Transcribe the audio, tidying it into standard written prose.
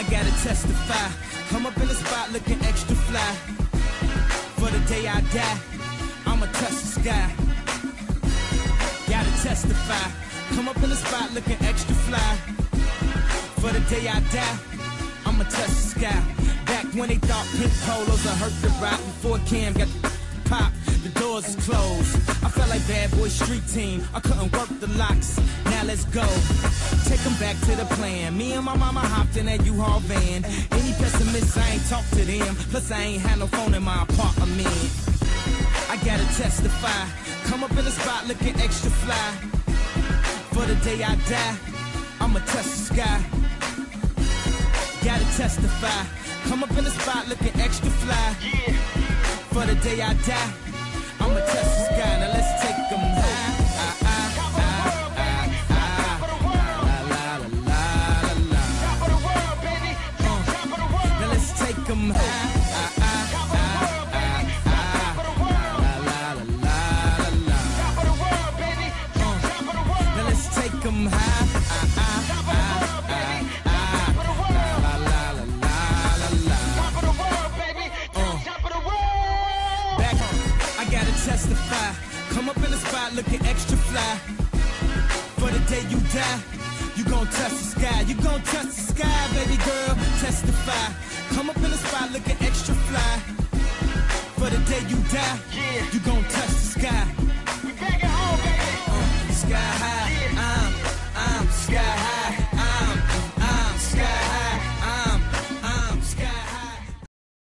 gotta testify. Come up in the spot looking extra fly. For the day I die, I'ma touch the sky. Gotta testify. Come up in the spot looking extra fly. For the day I die, I'ma touch the sky. Back when they thought pink polos would hurt the rock. Before Cam got the pop, the doors is closed. I felt like Bad Boy Street Team. I couldn't work the locks. Now let's go. Take them back to the plan. Me and my mama hopped in that U-Haul van. Any pessimists, I ain't talk to them. Plus I ain't had no phone in my apartment. I gotta testify. Come up in the spot looking extra fly. For the day I die, I'ma touch the sky. Gotta testify. Come up in the spot looking extra fly. For the day I die, I'ma touch the sky. Now let's take them high. Now let's take them high. Now let's take them high. Testify. Come up in the spot looking extra fly. For the day you die, you gon' touch the sky. You gon' touch the sky, baby girl. Testify. Come up in the spot looking extra fly. For the day you die, you gon' touch the sky. We back at home, baby. Sky high.